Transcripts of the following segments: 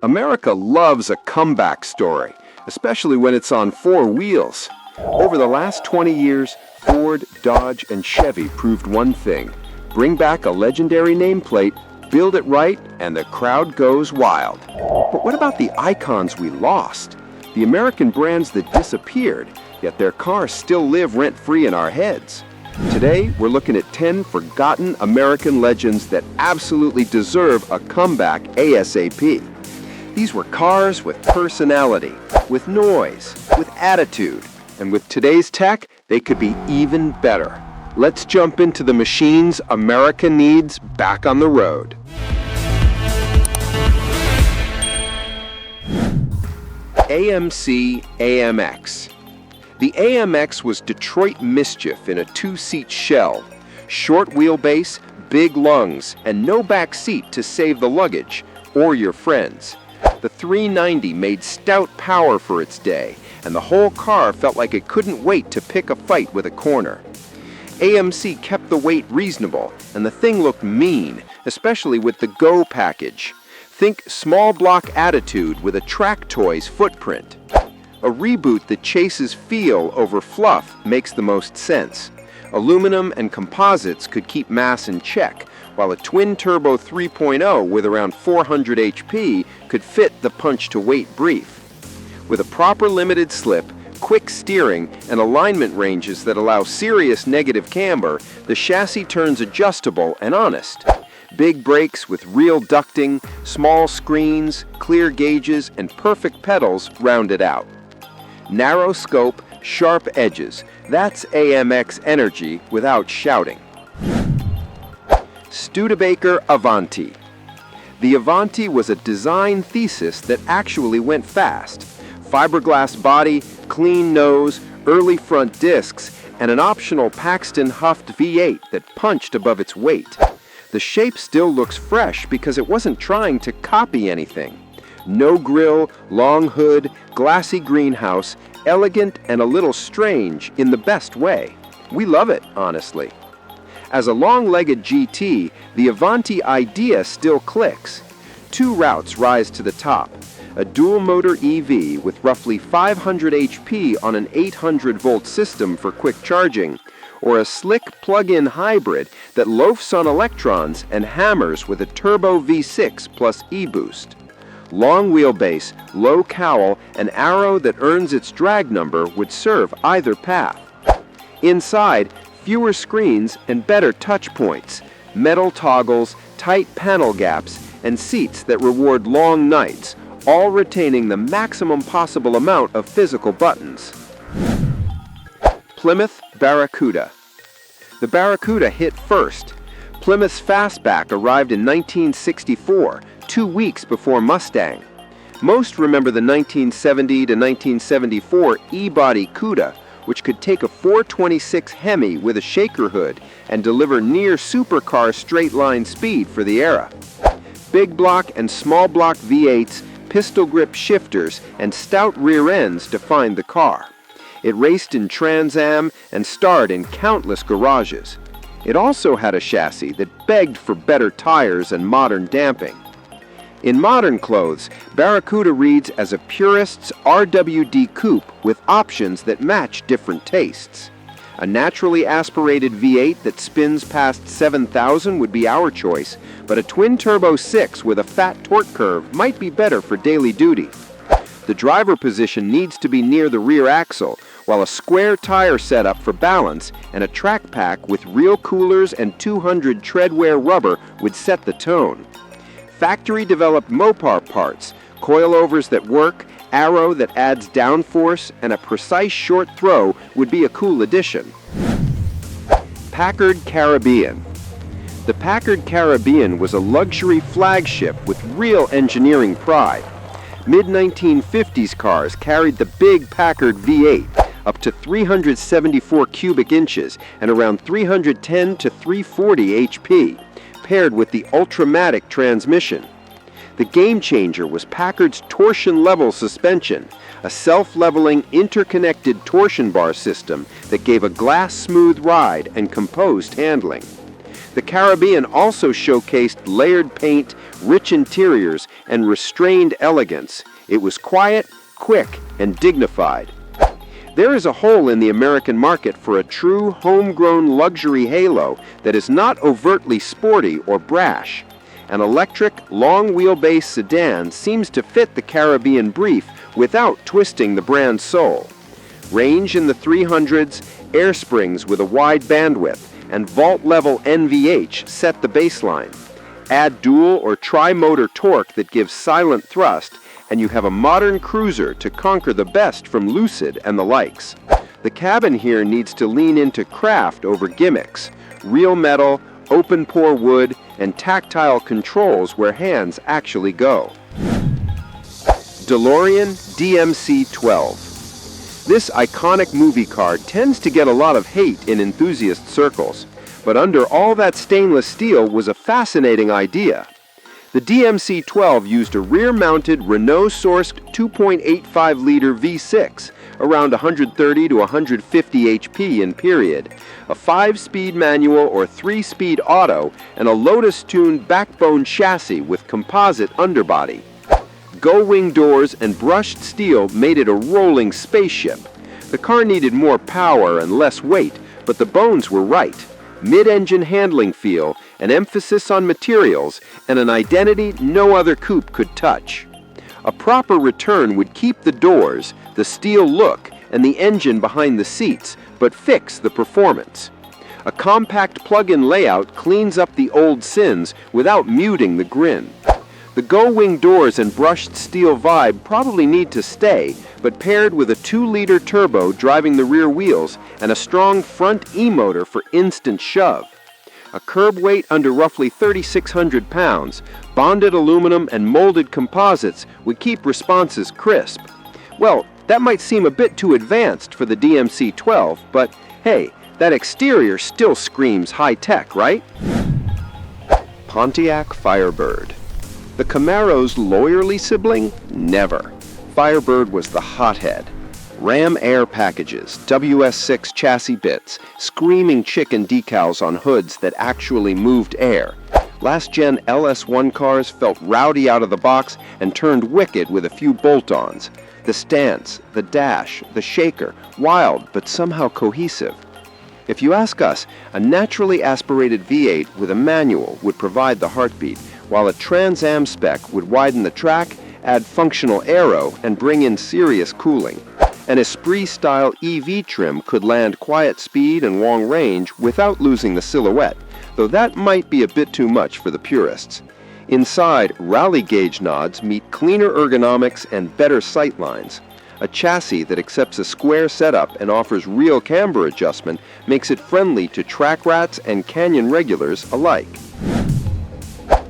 America loves a comeback story, especially when it's on four wheels. Over the last 20 years, Ford, Dodge, and Chevy proved one thing: bring back a legendary nameplate, build it right, and the crowd goes wild. But what about the icons we lost? The American brands that disappeared, yet their cars still live rent-free in our heads. Today, we're looking at 10 forgotten American legends that absolutely deserve a comeback ASAP. These were cars with personality, with noise, with attitude, and with today's tech, they could be even better. Let's jump into the machines America needs back on the road. AMC AMX. The AMX was Detroit mischief in a two-seat shell. Short wheelbase, big lungs, and no back seat to save the luggage or your friends. The 390 made stout power for its day, and the whole car felt like it couldn't wait to pick a fight with a corner. AMC kept the weight reasonable, and the thing looked mean, especially with the Go package. Think small block attitude with a Track Toys footprint. A reboot that chases feel over fluff makes the most sense. Aluminum and composites could keep mass in check, while a twin-turbo 3.0 with around 400 HP could fit the punch-to-weight brief. With a proper limited slip, quick steering, and alignment ranges that allow serious negative camber, the chassis turns adjustable and honest. Big brakes with real ducting, small screens, clear gauges, and perfect pedals round it out. Narrow scope, sharp edges. That's AMX energy without shouting. Studebaker Avanti. The Avanti was a design thesis that actually went fast. Fiberglass body, clean nose, early front discs, and an optional Paxton Huffed V8 that punched above its weight. The shape still looks fresh because it wasn't trying to copy anything. No grille, long hood, glassy greenhouse, elegant and a little strange in the best way. We love it, honestly. As a long-legged GT, the Avanti idea still clicks. Two routes rise to the top: a dual-motor EV with roughly 500 HP on an 800-volt system for quick charging, or a slick plug-in hybrid that loafs on electrons and hammers with a turbo V6 plus e-boost. Long wheelbase, low cowl, an arrow that earns its drag number would serve either path. Inside, fewer screens and better touch points, metal toggles, tight panel gaps, and seats that reward long nights, all retaining the maximum possible amount of physical buttons. Plymouth Barracuda. The Barracuda hit first. Plymouth's fastback arrived in 1964, 2 weeks before Mustang. Most remember the 1970 to 1974 E-body Cuda, which could take a 426 Hemi with a shaker hood and deliver near supercar straight-line speed for the era. Big block and small block V8s, pistol grip shifters, and stout rear ends defined the car. It raced in Trans Am and starred in countless garages. It also had a chassis that begged for better tires and modern damping. In modern clothes, Barracuda reads as a purist's RWD coupe with options that match different tastes. A naturally aspirated V8 that spins past 7,000 would be our choice, but a twin-turbo 6 with a fat torque curve might be better for daily duty. The driver position needs to be near the rear axle, while a square tire setup for balance and a track pack with real coolers and 200 treadwear rubber would set the tone. Factory-developed Mopar parts, coilovers that work, arrow that adds downforce, and a precise short throw would be a cool addition. Packard Caribbean. The Packard Caribbean was a luxury flagship with real engineering pride. Mid-1950s cars carried the big Packard V8, up to 374 cubic inches and around 310 to 340 HP, paired with the Ultramatic transmission. The game changer was Packard's torsion-level suspension, a self-leveling, interconnected torsion bar system that gave a glass-smooth ride and composed handling. The Caribbean also showcased layered paint, rich interiors, and restrained elegance. It was quiet, quick, and dignified. There is a hole in the American market for a true homegrown luxury halo that is not overtly sporty or brash. An electric, long-wheelbase sedan seems to fit the Caribbean brief without twisting the brand's soul. Range in the 300s, air springs with a wide bandwidth, and vault-level NVH set the baseline. Add dual or tri-motor torque that gives silent thrust, and you have a modern cruiser to conquer the best from Lucid and the likes. The cabin here needs to lean into craft over gimmicks, real metal, open-pore wood, and tactile controls where hands actually go. DeLorean DMC-12. This iconic movie car tends to get a lot of hate in enthusiast circles, but under all that stainless steel was a fascinating idea. The DMC-12 used a rear-mounted Renault-sourced 2.85-liter V6, around 130 to 150 HP in period, a 5-speed manual or 3-speed auto, and a Lotus-tuned backbone chassis with composite underbody. Gull-wing doors and brushed steel made it a rolling spaceship. The car needed more power and less weight, but the bones were right. Mid-engine handling feel, an emphasis on materials, and an identity no other coupe could touch. A proper return would keep the doors, the steel look, and the engine behind the seats, but fix the performance. A compact plug-in layout cleans up the old sins without muting the grin. The gull-wing doors and brushed steel vibe probably need to stay, but paired with a 2-liter turbo driving the rear wheels and a strong front E-motor for instant shove. A curb weight under roughly 3,600 pounds, bonded aluminum and molded composites would keep responses crisp. Well, that might seem a bit too advanced for the DMC-12, but hey, that exterior still screams high-tech, right? Pontiac Firebird. The Camaro's lawyerly sibling? Never. Firebird was the hothead. Ram air packages, WS6 chassis bits, screaming chicken decals on hoods that actually moved air. Last-gen LS1 cars felt rowdy out of the box and turned wicked with a few bolt-ons. The stance, the dash, the shaker, wild but somehow cohesive. If you ask us, a naturally aspirated V8 with a manual would provide the heartbeat, while a Trans Am spec would widen the track, add functional aero, and bring in serious cooling. An Esprit-style EV trim could land quiet speed and long range without losing the silhouette, though that might be a bit too much for the purists. Inside, rally gauge nods meet cleaner ergonomics and better sightlines. A chassis that accepts a square setup and offers real camber adjustment makes it friendly to track rats and canyon regulars alike.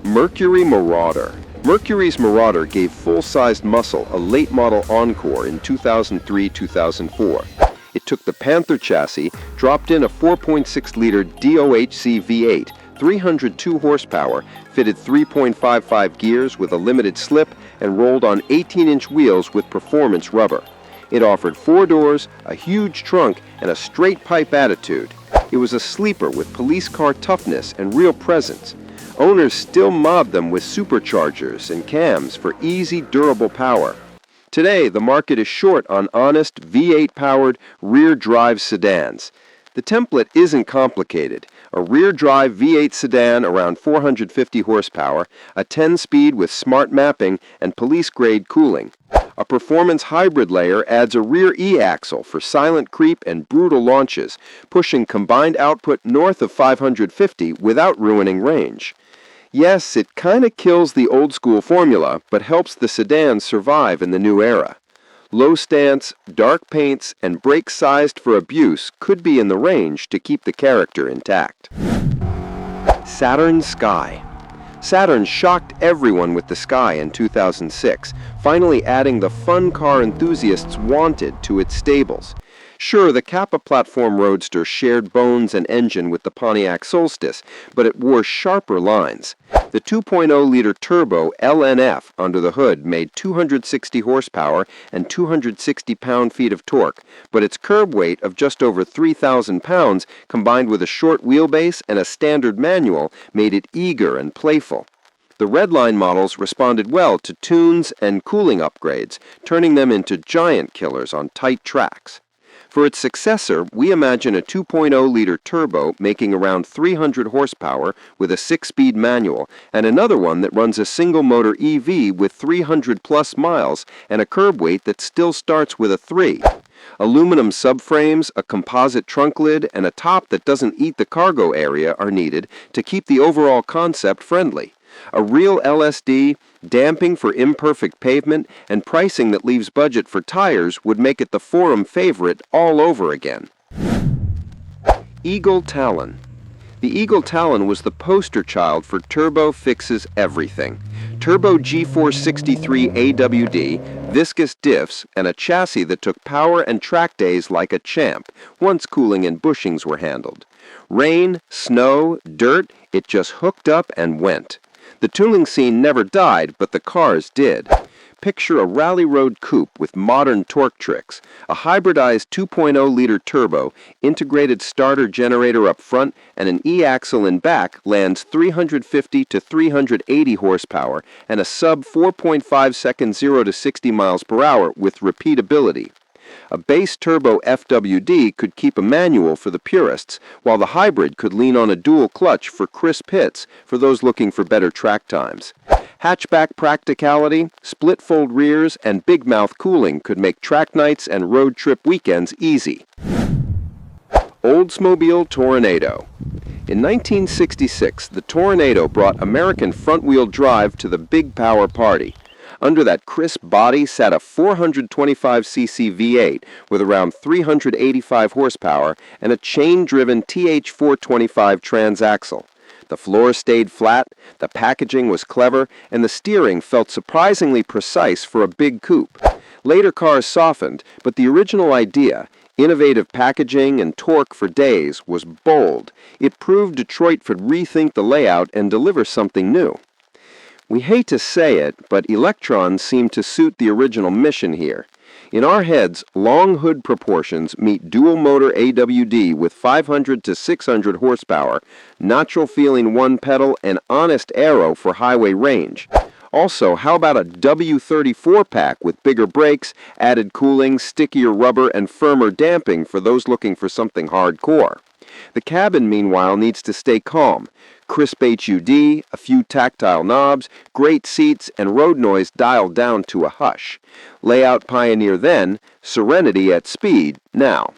Mercury Marauder. Mercury's Marauder gave full-sized muscle a late-model encore in 2003-2004. It took the Panther chassis, dropped in a 4.6-liter DOHC V8, 302 horsepower, fitted 3.55 gears with a limited slip, and rolled on 18-inch wheels with performance rubber. It offered 4 doors, a huge trunk, and a straight-pipe attitude. It was a sleeper with police car toughness and real presence. Owners still mobbed them with superchargers and cams for easy, durable power. Today, the market is short on honest V8-powered rear-drive sedans. The template isn't complicated. A rear-drive V8 sedan around 450 horsepower, a 10-speed with smart mapping and police-grade cooling. A performance hybrid layer adds a rear E-axle for silent creep and brutal launches, pushing combined output north of 550 without ruining range. Yes, it kinda kills the old-school formula, but helps the sedans survive in the new era. Low stance, dark paints, and brakes sized for abuse could be in the range to keep the character intact. Saturn Sky. Saturn shocked everyone with the Sky in 2006, finally adding the fun car enthusiasts wanted to its stables. Sure, the Kappa platform roadster shared bones and engine with the Pontiac Solstice, but it wore sharper lines. The 2.0-liter turbo LNF under the hood made 260 horsepower and 260 pound-feet of torque, but its curb weight of just over 3,000 pounds combined with a short wheelbase and a standard manual made it eager and playful. The Redline models responded well to tunes and cooling upgrades, turning them into giant killers on tight tracks. For its successor, we imagine a 2.0-liter turbo making around 300 horsepower with a 6-speed manual, and another one that runs a single-motor EV with 300-plus miles and a curb weight that still starts with a 3. Aluminum subframes, a composite trunk lid, and a top that doesn't eat the cargo area are needed to keep the overall concept friendly. A real LSD, damping for imperfect pavement, and pricing that leaves budget for tires would make it the forum favorite all over again. Eagle Talon. The Eagle Talon was the poster child for turbo fixes everything. Turbo G463 AWD, viscous diffs, and a chassis that took power and track days like a champ, once cooling and bushings were handled. Rain, snow, dirt, it just hooked up and went. The tooling scene never died, but the cars did. Picture a rally road coupe with modern torque tricks, a hybridized 2.0-liter turbo, integrated starter generator up front, and an E-axle in back lands 350 to 380 horsepower and a sub 4.5 second 0 to 60 miles per hour with repeatability. A base turbo FWD could keep a manual for the purists, while the hybrid could lean on a dual clutch for crisp hits for those looking for better track times. Hatchback practicality, split-fold rears, and big mouth cooling could make track nights and road trip weekends easy. Oldsmobile Toronado. In 1966, the Toronado brought American front-wheel drive to the big power party. Under that crisp body sat a 425cc V8 with around 385 horsepower and a chain-driven TH425 transaxle. The floor stayed flat, the packaging was clever, and the steering felt surprisingly precise for a big coupe. Later cars softened, but the original idea, innovative packaging and torque for days, was bold. It proved Detroit could rethink the layout and deliver something new. We hate to say it, but electrons seem to suit the original mission here. In our heads, long hood proportions meet dual-motor AWD with 500 to 600 horsepower, natural-feeling one-pedal, and honest aero for highway range. Also, how about a W34 pack with bigger brakes, added cooling, stickier rubber, and firmer damping for those looking for something hardcore? The cabin, meanwhile, needs to stay calm. Crisp HUD, a few tactile knobs, great seats, and road noise dialed down to a hush. Layout pioneer then, serenity at speed now.